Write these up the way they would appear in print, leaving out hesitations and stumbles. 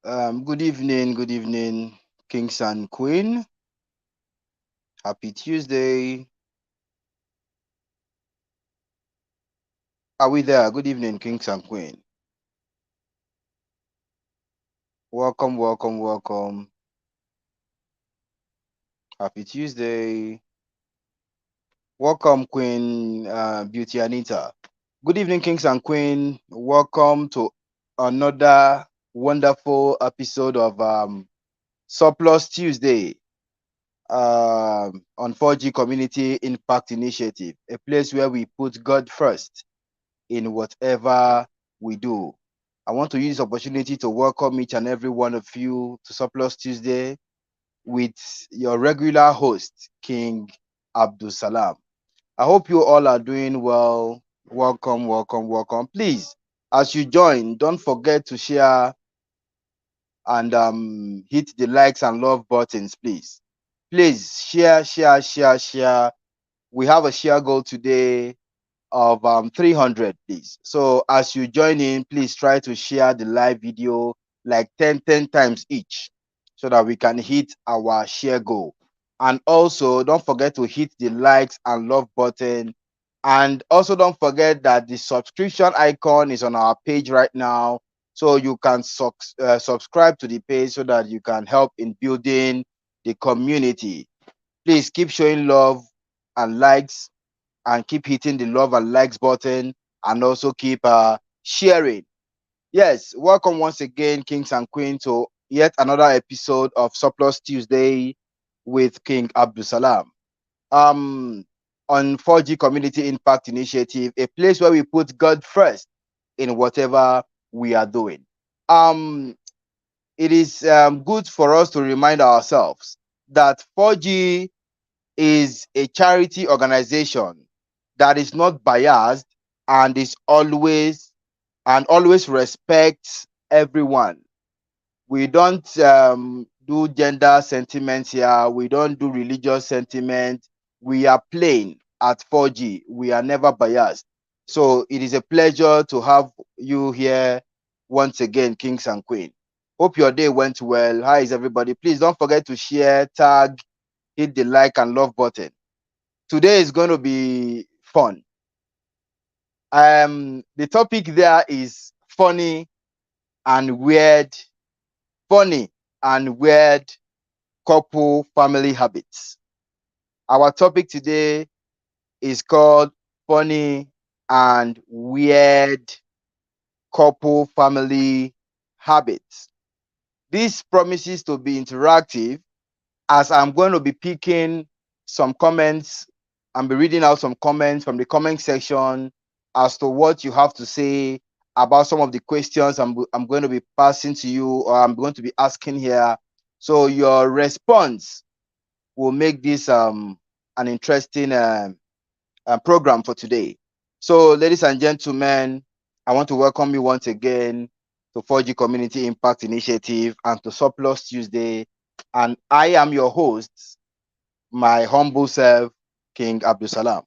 Good evening, kings and queen. Happy Tuesday. Are we there? Good evening, kings and queen. Welcome, welcome, welcome. Happy Tuesday. Welcome, Queen Beauty Anita. Good evening, kings and queen. Welcome to another wonderful episode of Surplus Tuesday on 4G Community Impact Initiative, a place where we put God first in whatever we do. I want to use this opportunity to welcome each and every one of you to Surplus Tuesday with your regular host, King Abdul Salam. I hope you all are doing well. Welcome, welcome, welcome. Please, as you join, don't forget to share and hit the likes and love buttons, please. Please share, share, share, share. We have a share goal today of 300, please. So as you join in, please try to share the live video like 10 times each so that we can hit our share goal. And also don't forget to hit the likes and love button. And also don't forget that the subscription icon is on our page right now. So you can subscribe to the page so that you can help in building the community. Please keep showing love and likes and keep hitting the love and likes button and also keep sharing. Yes, welcome once again, kings and queens, to yet another episode of Surplus Tuesday with King Abdul Salam. Um, on 4G Community Impact Initiative, a place where we put God first in whatever we are doing. Um, it is good for us to remind ourselves that 4G is a charity organization that is not biased and is always respects everyone. We don't do gender sentiments here. We don't do religious sentiment. We are plain at 4G. We are never biased. So it is a pleasure to have you here once again, kings and queen. Hope your day went well. How is everybody? Please don't forget to share, tag, hit the like and love button. Today is going to be fun. The topic there is and weird, funny and weird couple family habits. Our topic today is called funny and weird couple family habits. This promises to be interactive as I'm going to be picking some comments and be reading out some comments from the comment section as to what you have to say about some of the questions I'm going to be passing to you or I'm going to be asking here. So your response will make this an interesting program for today. So, ladies and gentlemen, I want to welcome you once again to 4G Community Impact Initiative and to Surplus Tuesday. And I am your host, my humble self, King Abdul Salam.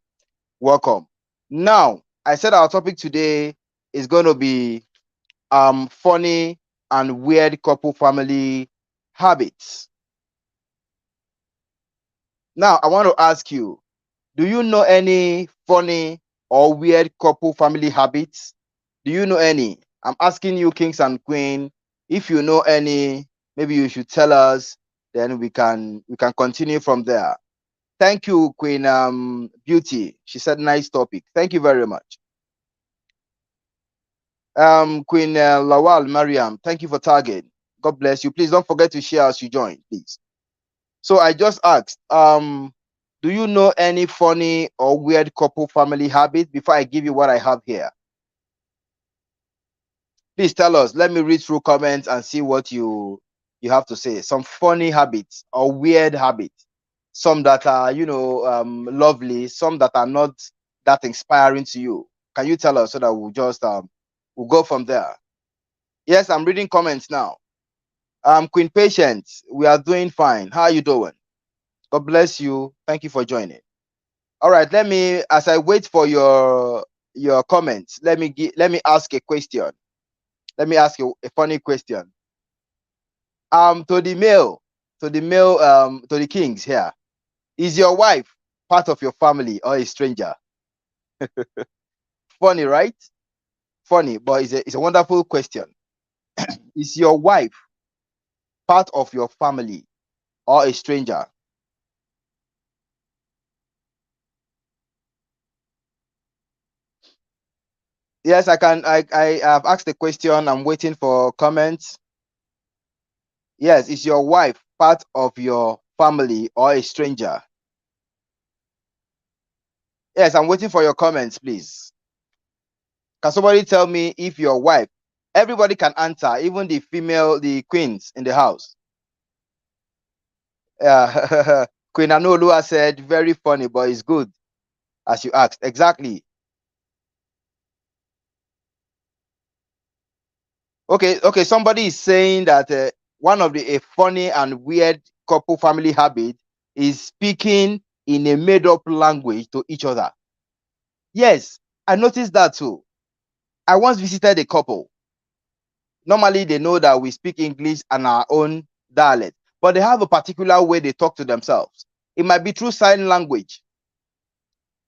Welcome. Now, I said our topic today is going to be funny and weird couple family habits. Now, I want to ask you, do you know any funny or weird couple family habits? Do you know any? I'm asking you, kings and queen. If you know any, maybe you should tell us. Then we can continue from there. Thank you, Queen Beauty. She said nice topic. Thank you very much. Queen Lawal Mariam, thank you for tagging. God bless you. Please don't forget to share as you join, please. So I just asked, do you know any funny or weird couple family habit before I give you what I have here? Please tell us. Let me read through comments and see what you have to say. Some funny habits or weird habits. Some that are, lovely. Some that are not that inspiring to you. Can you tell us so that we'll go from there? Yes, I'm reading comments now. Queen Patience, we are doing fine. How are you doing? God bless you. Thank you for joining. All right, as I wait for your comments, let me ask a question. Let me ask you a funny question. To the male, to the kings here. Is your wife part of your family or a stranger? Funny, right? Funny, but it's a wonderful question. Is your wife part of your family or a stranger? Yes, I can. I have asked the question. I'm waiting for comments. Yes, is your wife part of your family or a stranger? Yes, I'm waiting for your comments, please. Can somebody tell me if your wife, everybody can answer, even the female, the queens in the house. Queen Anolua said, very funny, but it's good as you asked. Exactly. Okay. Somebody is saying that one of the a funny and weird couple family habit is speaking in a made-up language to each other. Yes, I noticed that too. I once visited a couple. Normally, they know that we speak English and our own dialect, but they have a particular way they talk to themselves. It might be through sign language.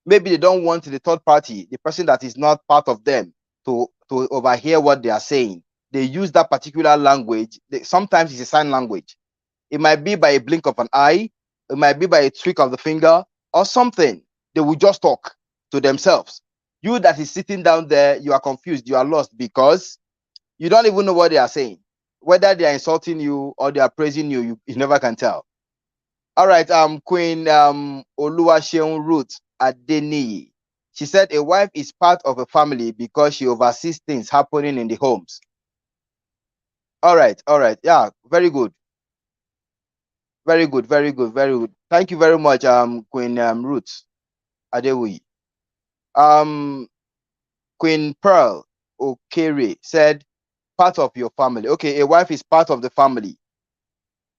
Maybe they don't want the third party, the person that is not part of them, to overhear what they are saying. They use that particular language. Sometimes it's a sign language. It might be by a blink of an eye, it might be by a trick of the finger or something. They will just talk to themselves. You that is sitting down there, you are confused, you are lost because you don't even know what they are saying. Whether they are insulting you or they are praising you, you never can tell. All right, Queen Oluwaseun Ruth Adeniyi. She said a wife is part of a family because she oversees things happening in the homes. All right. Yeah, very good. Very good, very good, very good. Thank you very much, Queen Ruth Adewi. Um, Queen Pearl Okere said part of your family. Okay, a wife is part of the family.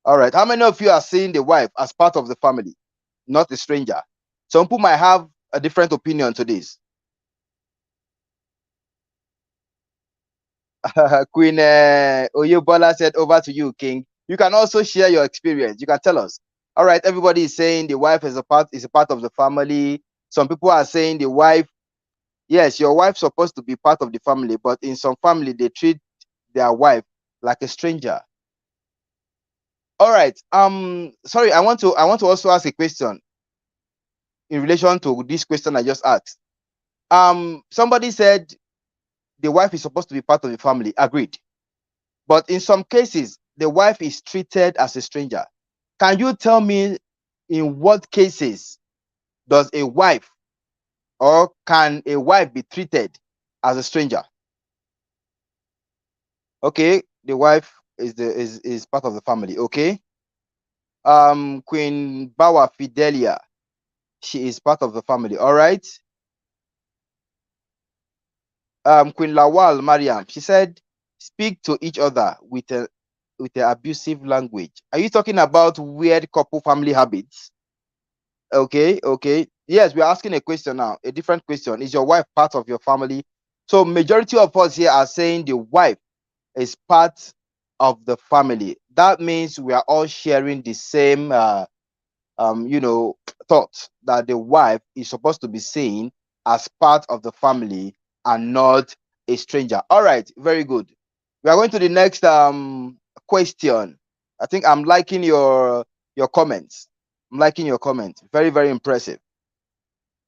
All right. How many of you are seeing the wife as part of the family, not a stranger? Some people might have a different opinion to this. Queen Oyebola said, over to you, King. You can also share your experience. You can tell us. All right, everybody is saying the wife is a part of the family. Some people are saying the wife, yes, your wife's supposed to be part of the family, but in some family they treat their wife like a stranger. All right. Sorry, I want to also ask a question in relation to this question I just asked. Somebody said the wife is supposed to be part of the family. Agreed. But in some cases, the wife is treated as a stranger. Can you tell me in what cases does a wife or can a wife be treated as a stranger? Okay, the wife is part of the family. Okay. Queen Bawa Fidelia, she is part of the family. All right. Queen Lawal Mariam, she said, speak to each other with a abusive language. Are you talking about weird couple family habits? Okay. Yes, we're asking a question now, a different question. Is your wife part of your family? So majority of us here are saying the wife is part of the family. That means we are all sharing the same you know, thought that the wife is supposed to be seen as part of the family and not a stranger. All right, very good. We are going to the next question. I think I'm liking your comments. I'm liking your comments. Very, very impressive.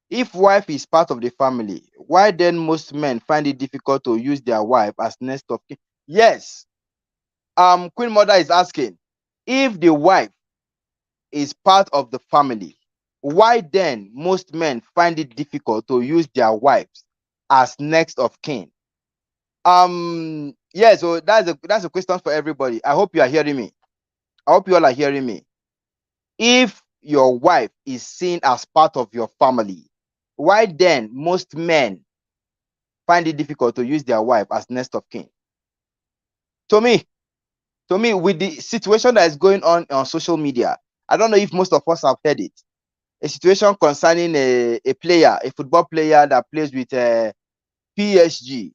If wife is part of the family, why then most men find it difficult to use their wife as next of kin? Yes. Queen Mother is asking if the wife is part of the family, why then most men find it difficult to use their wives as next of kin? Yeah, so that's a question for everybody. I hope you are hearing me. I hope you all are hearing me. If your wife is seen as part of your family, why then most men find it difficult to use their wife as next of kin? To me, with the situation that is going on social media, I don't know if most of us have heard it. A situation concerning a player, a football player that plays with PSG.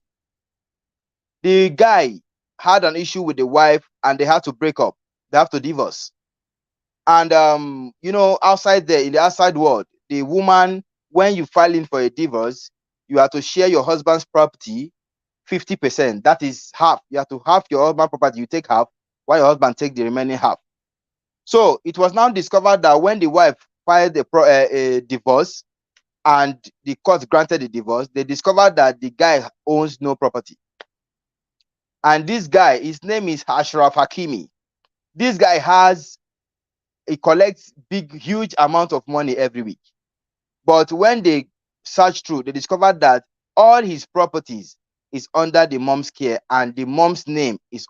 The guy had an issue with the wife and they had to break up. They have to divorce. And outside there, in the outside world, the woman, when you file in for a divorce, you have to share your husband's property 50%. That is half. You have to half your husband's property. You take half, while your husband take the remaining half. So it was now discovered that when the wife filed a divorce and the court granted the divorce, they discovered that the guy owns no property. And this guy, his name is Ashraf Hakimi. This guy he collects huge amount of money every week. But when they searched through, they discovered that all his properties is under the mom's care, and the mom's name is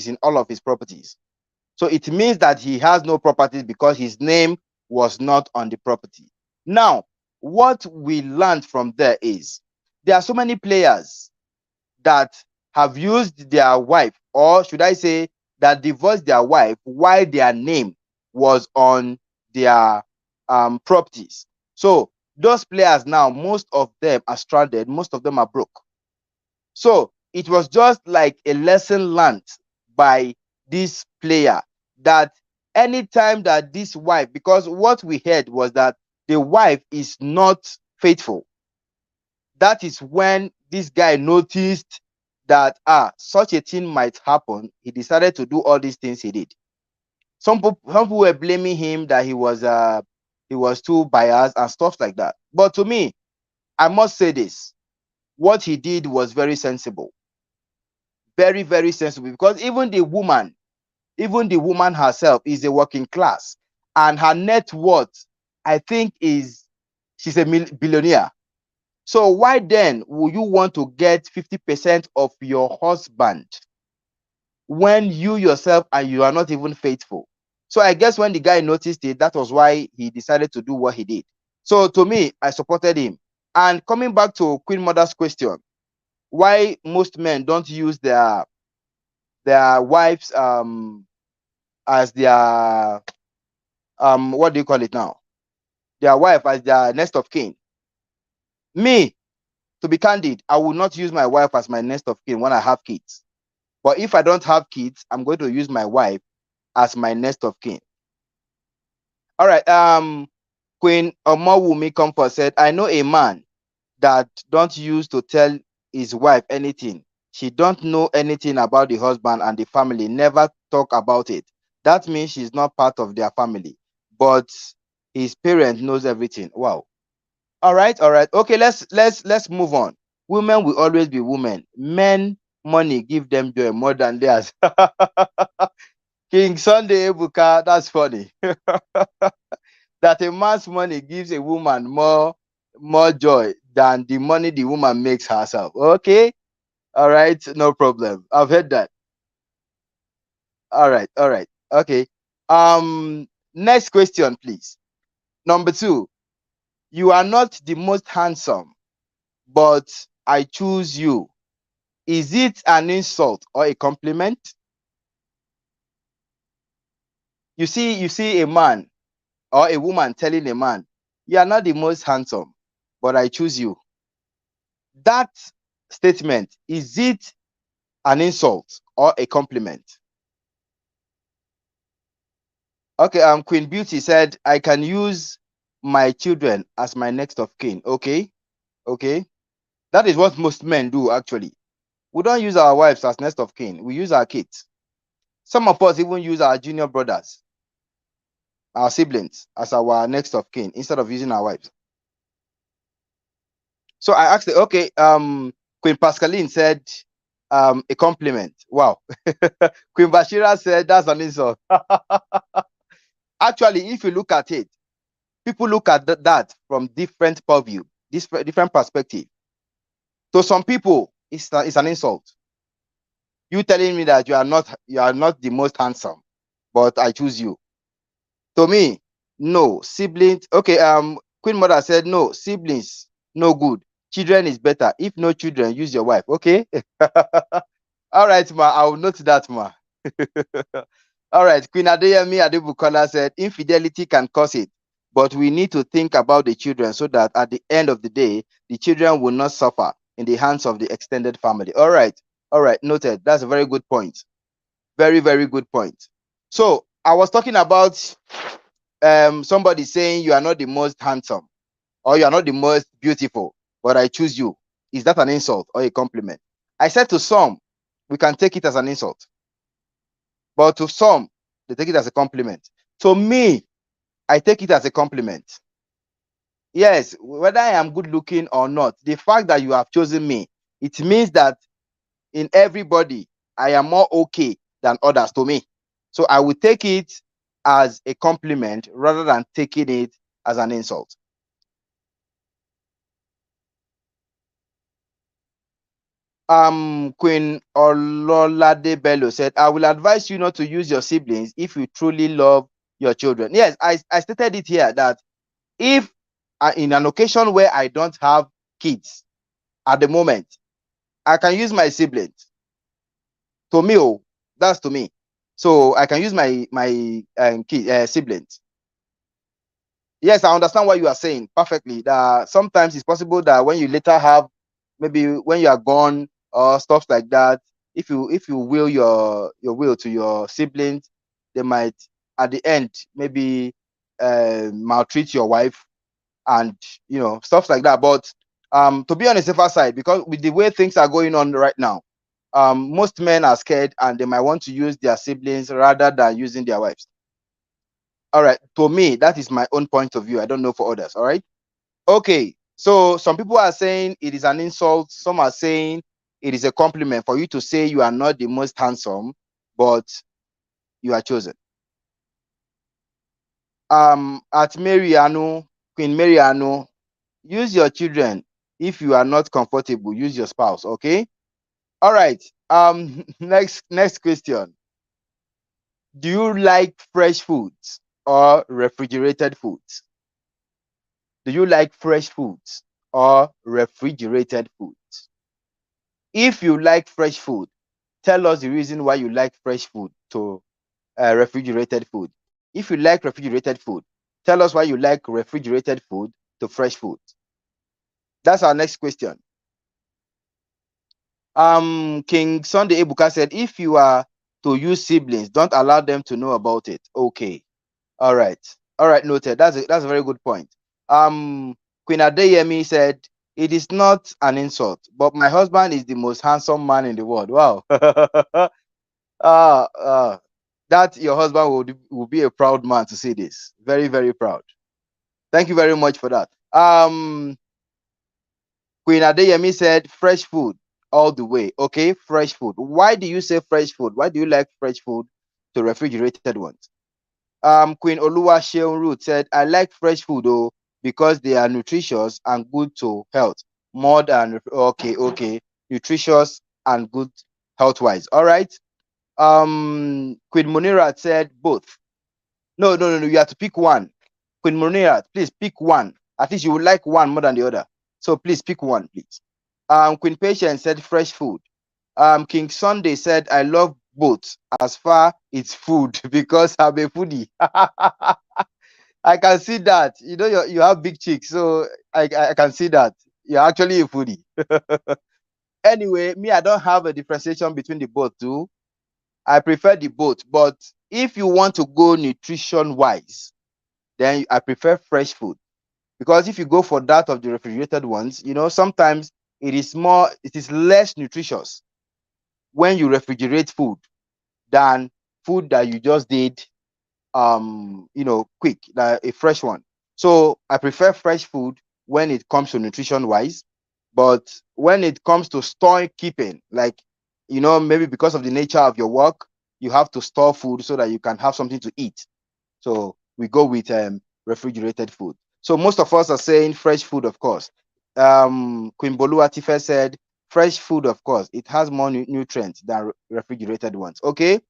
in all of his properties. So it means that he has no properties because his name was not on the property. Now, what we learned from there is there are so many players that have used their wife, or should I say, that divorced their wife while their name was on their properties. So those players now, most of them are stranded, most of them are broke. So it was just like a lesson learned by this player that anytime that this wife, because what we heard was that the wife is not faithful. That is when this guy noticed that such a thing might happen. He decided to do all these things he did. Some people were blaming him that he was too biased and stuff like that. But to me, I must say this: what he did was very sensible, very, very sensible. Because even the woman herself is a working class, and her net worth, I think, she's a billionaire. So why then would you want to get 50% of your husband when you yourself and you are not even faithful? So I guess when the guy noticed it, that was why he decided to do what he did. So to me, I supported him. And coming back to Queen Mother's question, why most men don't use their wives as their what do you call it now? Their wife as their next of kin. Me, to be candid, I will not use my wife as my next of kin when I have kids. But if I don't have kids, I'm going to use my wife as my next of kin. All right. Queen Omowumi Comfort said, I know a man that don't use to tell his wife anything. She don't know anything about the husband and the family, never talk about it. That means she's not part of their family. But his parent knows everything. Wow. All right. Okay, let's move on. Women will always be women. Men, money give them joy more than theirs. King Sunday Ebuka, that's funny. That a man's money gives a woman more joy than the money the woman makes herself. Okay. All right, no problem. I've heard that. All right. Okay. Next question, please. Number 2. You are not the most handsome, but I choose you. Is it an insult or a compliment? You see a man or a woman telling a man, you are not the most handsome, but I choose you. That statement, is it an insult or a compliment? Okay, Queen Beauty said, I can use my children as my next of kin. Okay. That is what most men do, actually. We don't use our wives as next of kin. We use our kids. Some of us even use our junior brothers, our siblings, as our next of kin instead of using our wives. So I asked, okay, Queen Pascaline said, a compliment. Wow. Queen Bashira said, that's an insult. Actually, if you look at it, people look at that from different point of view, different perspective. To some people, it's an insult. You telling me that you are not the most handsome, but I choose you. To me, no. Siblings, okay. Queen Mother said, no, siblings, no good. Children is better. If no children, use your wife. Okay. All right, ma. I will note that, ma. All right. Queen Adeyemi Adebukola said, infidelity can cause it, but we need to think about the children so that at the end of the day, the children will not suffer in the hands of the extended family. All right. Noted. That's a very good point. Very, very good point. So I was talking about somebody saying you are not the most handsome or you are not the most beautiful, but I choose you. Is that an insult or a compliment? I said to some, we can take it as an insult, but to some, they take it as a compliment. To me, I take it as a compliment. Yes, whether I am good looking or not, the fact that you have chosen me, it means that in everybody, I am more okay than others to me. So I will take it as a compliment rather than taking it as an insult. Queen Ololade Bello said, I will advise you not to use your siblings if you truly love your children. Yes, I stated it here that if in an occasion where I don't have kids at the moment, I can use my siblings. To me, oh, that's to me. So I can use my siblings. Yes, I understand what you are saying perfectly. That sometimes it's possible that when you later have, maybe when you are gone or stuff like that, if you will your will to your siblings, they might at the end maybe maltreat your wife and stuff like that. But to be on the safer side, because with the way things are going on right now, most men are scared and they might want to use their siblings rather than using their wives. All right, to me, that is my own point of view. I don't know for others. All right. Okay. So some people are saying it is an insult. Some are saying it is a compliment for you to say you are not the most handsome, but you are chosen. At Mariano, Queen Mariano, use your children. If you are not comfortable, use your spouse. Okay. All right. Next question. Do you like fresh foods or refrigerated foods? Do you like fresh foods or refrigerated foods? If you like fresh food, tell us the reason why you like fresh food to refrigerated food. If you like refrigerated food, tell us why you like refrigerated food to fresh food. That's our next question. King Sunday Ebuka said, if you are to use siblings, don't allow them to know about it. Okay. All right. All right, noted. That's a very good point. Um, Queen Adeyemi said, it is not an insult, but my husband is the most handsome man in the world. Wow. uh, uh, that your husband would be a proud man to say this. Very, very proud. Thank you very much for that. Queen Adeyemi said, fresh food all the way. Okay, fresh food. Why do you say fresh food? Why do you like fresh food to refrigerated ones? Queen Oluwa Sheon Root said, I like fresh food though because they are nutritious and good to health. More than okay. Nutritious and good health wise. All right. Queen Munira said both. No. You have to pick one. Queen Munira, please pick one. At least you would like one more than the other. So please pick one, please. Queen Patience said fresh food. King Sunday said, I love both as far it's food because I'm a foodie. I can see that. You have big cheeks, so I can see that. You're actually a foodie. Anyway, me, I don't have a differentiation between the both too. I prefer the both. But if you want to go nutrition wise, then I prefer fresh food. Because if you go for that of the refrigerated ones, sometimes it is less nutritious when you refrigerate food than food that you just did quick, like a fresh one. So I prefer fresh food when it comes to nutrition wise, but when it comes to store keeping, like maybe because of the nature of your work, you have to store food so that you can have something to eat. So we go with refrigerated food. So most of us are saying fresh food, of course. Queen Boluatife said fresh food, of course. It has more nutrients than refrigerated ones. Okay.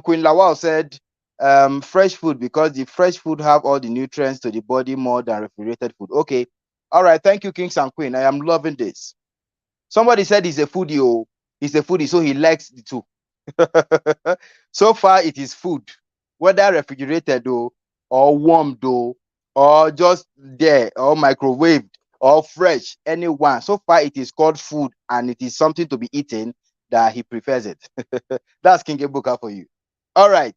Queen Lawal said fresh food because the fresh food have all the nutrients to the body more than refrigerated food. Okay. All right. Thank you, Kings and Queen. I am loving this. Somebody said he's a foodie. Oh, he's a foodie, so he likes the two. So far, it is food, whether refrigerated though, or warm though, or just there, or microwaved, or fresh, anyone. So far, it is called food, and it is something to be eaten that he prefers it. That's King Ebuka for you. All right.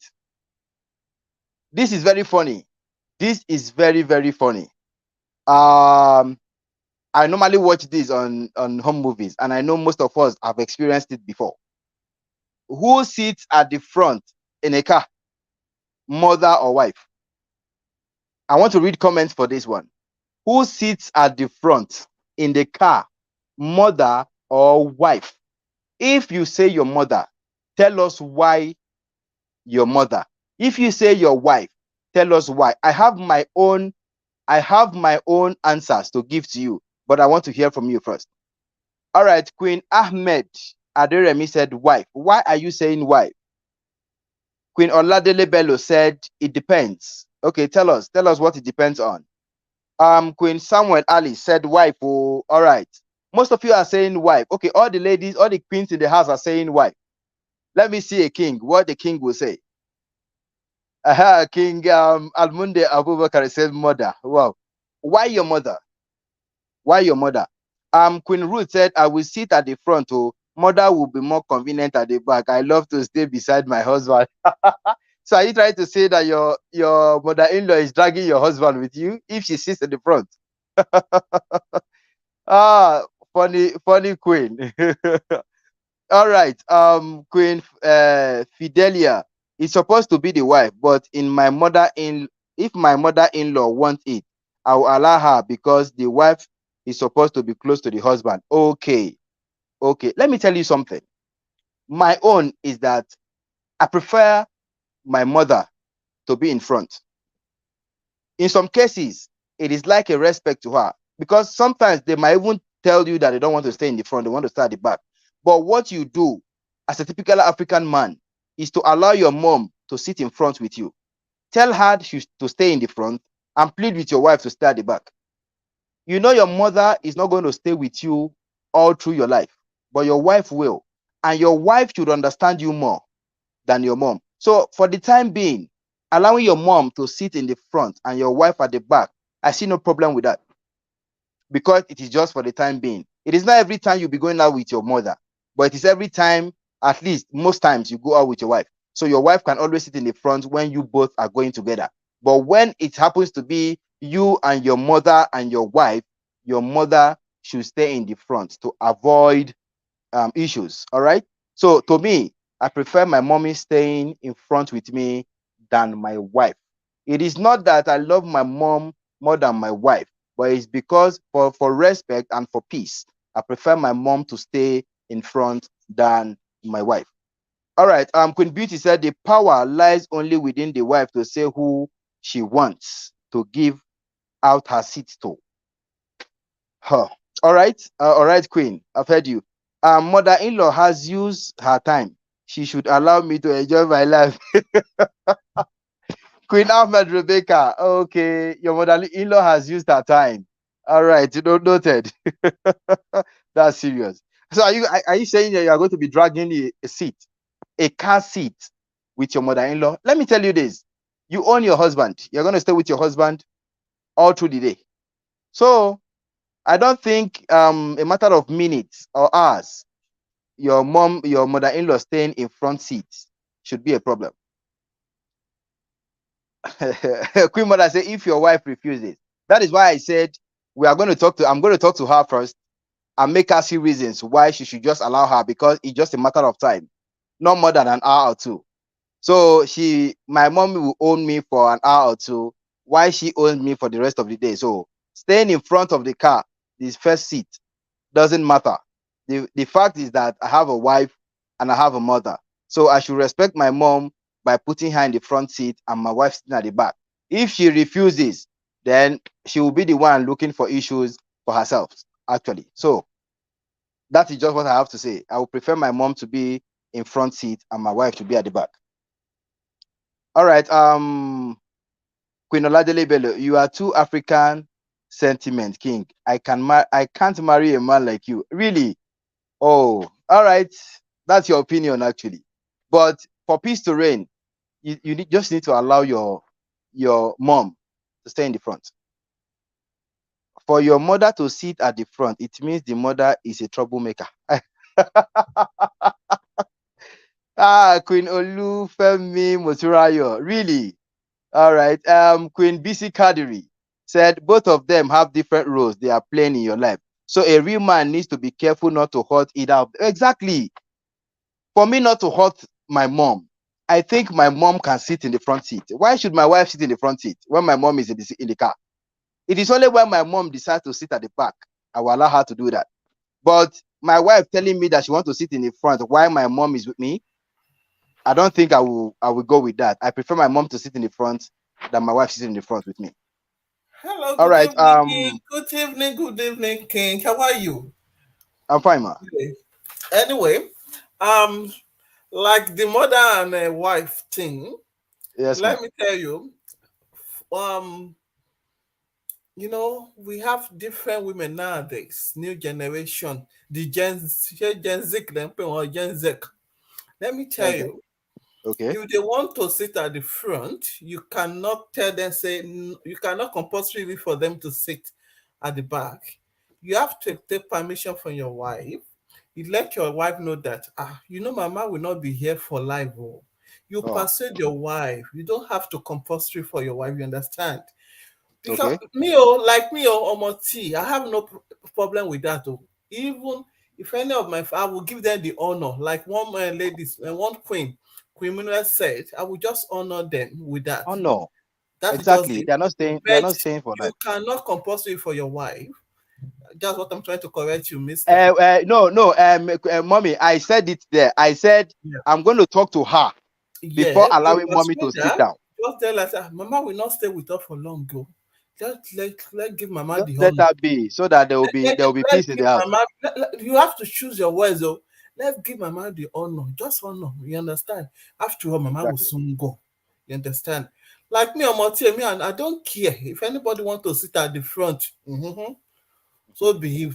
This is very funny. This is very, very funny. Um, I normally watch this on home movies, and I know most of us have experienced it before. Who sits at the front in a car, mother or wife? I want to read comments for this one. Who sits at the front in the car, mother or wife? If you say your mother, tell us why your mother. If you say your wife, tell us why. I have my own answers to give to you, but I want to hear from you first. All right, Queen Ahmed Aderemi said wife. Why are you saying wife? Queen Oladele Bello said it depends. Okay, tell us what it depends on. Queen Samuel Ali said wife. Oh, all right. Most of you are saying wife. Okay, all the ladies, all the queens in the house are saying wife. Let me see a king. What the king will say. King Almunde Abubakar said mother. Wow. Why your mother? Why your mother? Queen Ruth said, I will sit at the front. Oh, mother will be more convenient at the back. I love to stay beside my husband. So are you trying to say that your mother-in-law is dragging your husband with you if she sits at the front? Ah, funny queen. All right. Queen Fidelia is supposed to be the wife, but if my mother-in-law wants it, I will allow her because the wife is supposed to be close to the husband. Okay. Okay. Let me tell you something. My own is that I prefer my mother to be in front. In some cases, it is like a respect to her because sometimes they might even tell you that they don't want to stay in the front, they want to stay at the back. But what you do as a typical African man is to allow your mom to sit in front with you. Tell her to stay in the front and plead with your wife to stay at the back. You know your mother is not going to stay with you all through your life, but your wife will. And your wife should understand you more than your mom. So for the time being, allowing your mom to sit in the front and your wife at the back, I see no problem with that because it is just for the time being. It is not every time you'll be going out with your mother, but it is every time, at least most times, you go out with your wife. So your wife can always sit in the front when you both are going together. But when it happens to be you and your wife, your mother should stay in the front to avoid issues. All right. So to me, I prefer my mommy staying in front with me than my wife. It is not that I love my mom more than my wife, but it's because for respect and for peace, I prefer my mom to stay in front than my wife. All right. Queen Beauty said the power lies only within the wife to say who she wants to give out her seat to. Huh. All right, Queen. I've heard you. Mother-in-law has used her time. She should allow me to enjoy my life. Queen Ahmed Rebecca. Okay, your mother-in-law has used her time. All right, you know, noted. That's serious. So are you saying that you are going to be dragging a seat, a car seat with your mother-in-law? Let me tell you this. You own your husband. You're going to stay with your husband all through the day. So I don't think a matter of minutes or hours, your mother-in-law staying in front seat should be a problem. Queen Mother say if your wife refuses, that is why I said I'm going to talk to her first and make her see reasons why she should just allow her because it's just a matter of time, not more than an hour or two. So my mom will own me for an hour or two. Why she owns me for the rest of the day? So staying in front of the car, this first seat, doesn't matter. The fact is that I have a wife and I have a mother. So I should respect my mom by putting her in the front seat and my wife sitting at the back. If she refuses, then she will be the one looking for issues for herself, actually. So that is just what I have to say. I would prefer my mom to be in front seat and my wife to be at the back. All right. Queen Oladele Bello, you are too African sentiment king. I can't marry a man like you. Really? Oh, all right. That's your opinion, actually. But for peace to reign, just need to allow your mom to stay in the front. For your mother to sit at the front, it means the mother is a troublemaker. Queen Olufemi Moturayo, really? All right. Queen BC Kadiri said both of them have different roles they are playing in your life. So a real man needs to be careful not to hurt either of them. Exactly. For me not to hurt my mom, I think my mom can sit in the front seat. Why should my wife sit in the front seat when my mom is in the car? It is only when my mom decides to sit at the back, I will allow her to do that. But my wife telling me that she wants to sit in the front while my mom is with me, I don't think I will go with that. I prefer my mom to sit in the front than my wife sitting in the front with me. Hello, All good right. evening. Good evening, King. How are you? I'm fine, ma. Okay. Anyway, um, like the mother and wife thing, Yes, ma. let me tell you, um, we have different women nowadays, new generation, the Gen Z, or Gen Z. Let me tell Okay. you, Okay. if they want to sit at the front, you cannot tell them, you cannot compulsory for them to sit at the back. You have to take permission from your wife. You let your wife know that, mama will not be here for life. Oh. You Oh, persuade your wife. You don't have to compulsory for your wife, you understand? Because okay. Omo T, I have no problem with that. Oh. Even if any of I will give them the honor. Like one ladies, one Queen Minna said, I will just honor them with that. Oh no. That is just Exactly. it. They are not staying. They are But not staying for you that. cannot compulsory for your wife. That's what I'm trying to correct you, mister. No, no. Mommy, I said it there. I said Yeah. I'm going to talk to her before Yeah, you allowing mommy to persuade sit her. down. Just tell her, say, Mama will not stay with us for long, go. Just let give Mama Just the let honor. her be, so that there will be Let's peace in give the house. Mama. You have to choose your words, though. Let's give Mama the honor, just honor. You understand? After all, Mama will Exactly. soon go. You understand? Like me, Omotie, me, and I don't care if anybody want to sit at the front. So be it.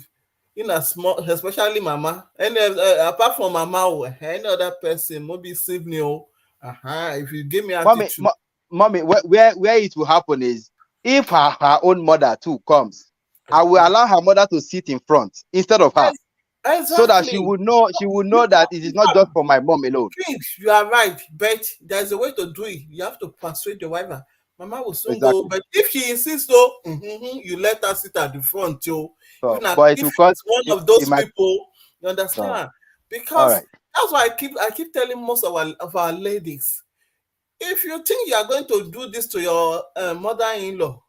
In a small, especially Mama. Any apart from Mama, any other person, maybe Sydney. If you give me Mommy, attitude, mommy, where it will happen is if her own mother too comes, I will allow her mother to sit in front instead of her, yes, so that she exactly. would know she would You, know that it is in not fact, just for my mom alone. Kings, you are right, but there's a way to do it. You have to persuade your wife. Mama will soon go, Exactly. but if she insists, though, you let her sit at the front, yo. So, but it If will cause it's one of it those might. people, you So, understand? all Because right. that's why I keep telling most of our ladies, if you think you are going to do this to your mother-in-law,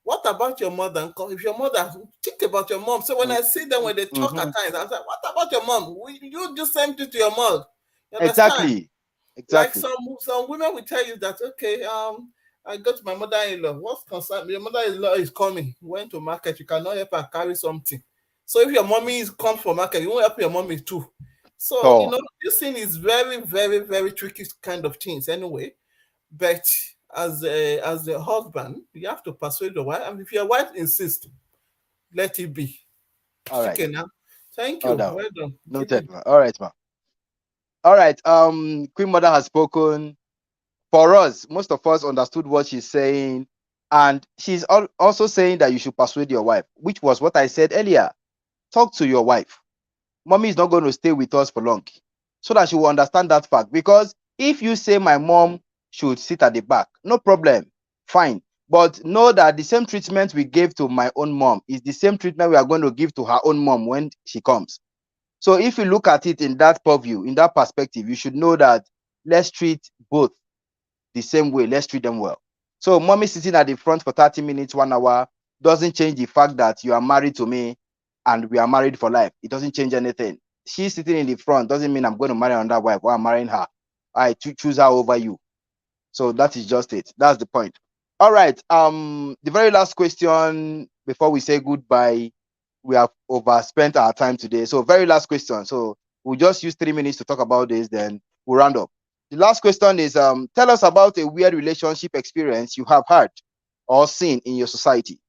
what about your mother? If your mother, think about your mom. So when I see them when they talk Mm-hmm. at times, I say, what about your mom? Will you do same thing to your mom? You understand? Exactly. Like Exactly. some women will tell you that, okay, I go to my mother-in-law. What's concerned? Your mother-in-law is coming. Went to market. You cannot help her carry something. So if your mommy is come for market, you won't help your mommy too. So So, this thing is very, very, very tricky kind of things anyway. But as a husband, you have to persuade your wife. And if your wife insists, let it be. all right. Okay, now. Thank All you. down. Well done. Give Noted, it. ma. All right, ma. All right. Queen Mother has spoken. For us, most of us understood what she's saying, and she's also saying that you should persuade your wife, which was what I said earlier. Talk to your wife. Mommy is not going to stay with us for long, so that she will understand that fact. Because if you say my mom should sit at the back, no problem, fine. But know that the same treatment we gave to my own mom is the same treatment we are going to give to her own mom when she comes. So if you look at it in that purview, in that perspective, you should know that let's treat both the same way. Let's treat them well. So mommy sitting at the front for 30 minutes, 1 hour doesn't change the fact that you are married to me and we are married for life. It doesn't change anything. She's sitting in the front doesn't mean I'm going to marry another wife or I'm marrying her. I choose her over you. So that is just it. That's the point. All right. The very last question before we say goodbye. We have overspent our time today. So very last question. So we'll just use 3 minutes to talk about this, then we'll round up. The last question is tell us about a weird relationship experience you have had or seen in your society.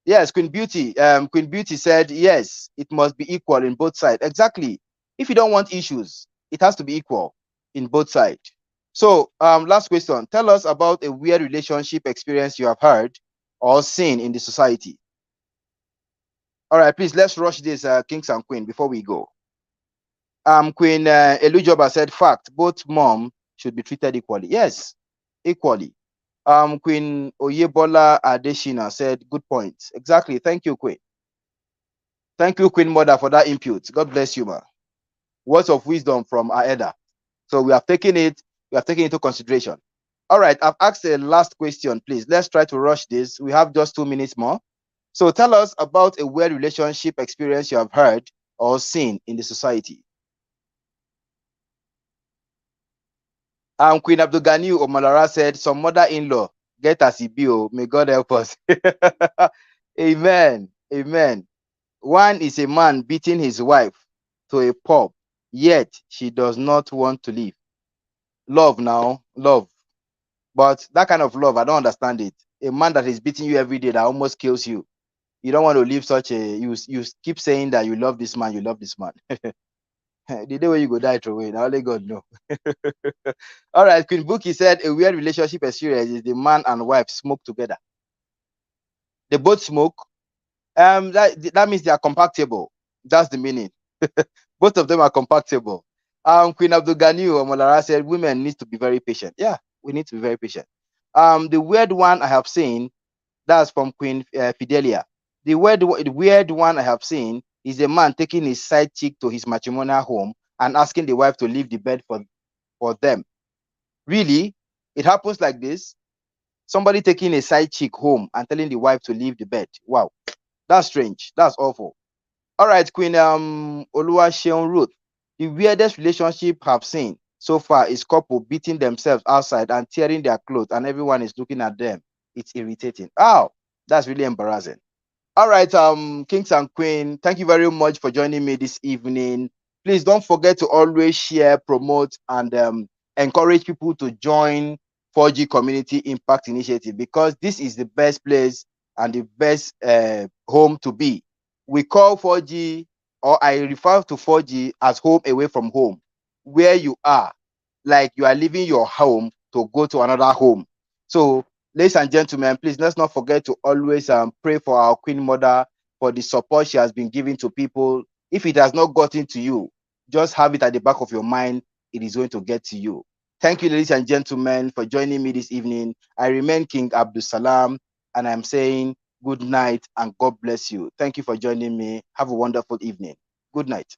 Yes, Queen Beauty. Queen Beauty said yes, it must be equal in both sides. Exactly. If you don't want issues, it has to be equal in both sides. So, last question. Tell us about a weird relationship experience you have heard or seen in the society. All right, please let's rush this, kings and queen, before we go. Queen Elujoba said, fact, both mom should be treated equally. Yes, equally. Queen Oyebola Adeshina said, good points. Exactly. Thank you, Queen. Thank you, Queen Mother, for that input. God bless you, ma. Words of wisdom from Aeda. So we have taken it into consideration. All right, I've asked a last question, please. Let's try to rush this. We have just 2 minutes more. So tell us about a weird relationship experience you have heard or seen in the society. Queen Abdul Ghani Omalara said, some mother-in-law get as e be. May God help us. Amen. Amen. One is a man beating his wife to a pulp, yet she does not want to leave. Love now, love. But that kind of love, I don't understand it. A man that is beating you every day that almost kills you. You don't want to leave such a, you keep saying that you love this man, you love this man. The day when you go die, throw away. Now only God know. All right, Queen Buki said a weird relationship experience is the man and wife smoke together. They both smoke. That means they are compatible. That's the meaning. Both of them are compatible. Queen Abdul Ghani Omolara said women need to be very patient. Yeah, we need to be very patient. The weird one I have seen, that's from Queen Fidelia. The weird one I have seen is a man taking his side chick to his matrimonial home and asking the wife to leave the bed for them. Really? It happens like this? Somebody taking a side chick home and telling the wife to leave the bed. Wow. That's strange. That's awful. All right, Queen Oluwaseun Ruth. The weirdest relationship I've seen so far is couple beating themselves outside and tearing their clothes, and everyone is looking at them. It's irritating. Oh, that's really embarrassing. All right, kings and queen, thank you very much for joining me this evening. Please don't forget to always share, promote, and encourage people to join 4G Community Impact Initiative, because this is the best place and the best home to be. We call 4G, or I refer to 4G as home away from home, where you are, like you are leaving your home to go to another home. So, ladies and gentlemen, please let's not forget to always pray for our Queen Mother, for the support she has been giving to people. If it has not gotten to you, just have it at the back of your mind. It is going to get to you. Thank you, ladies and gentlemen, for joining me this evening. I remain King Abdul Salam, and I'm saying good night and God bless you. Thank you for joining me. Have a wonderful evening. Good night.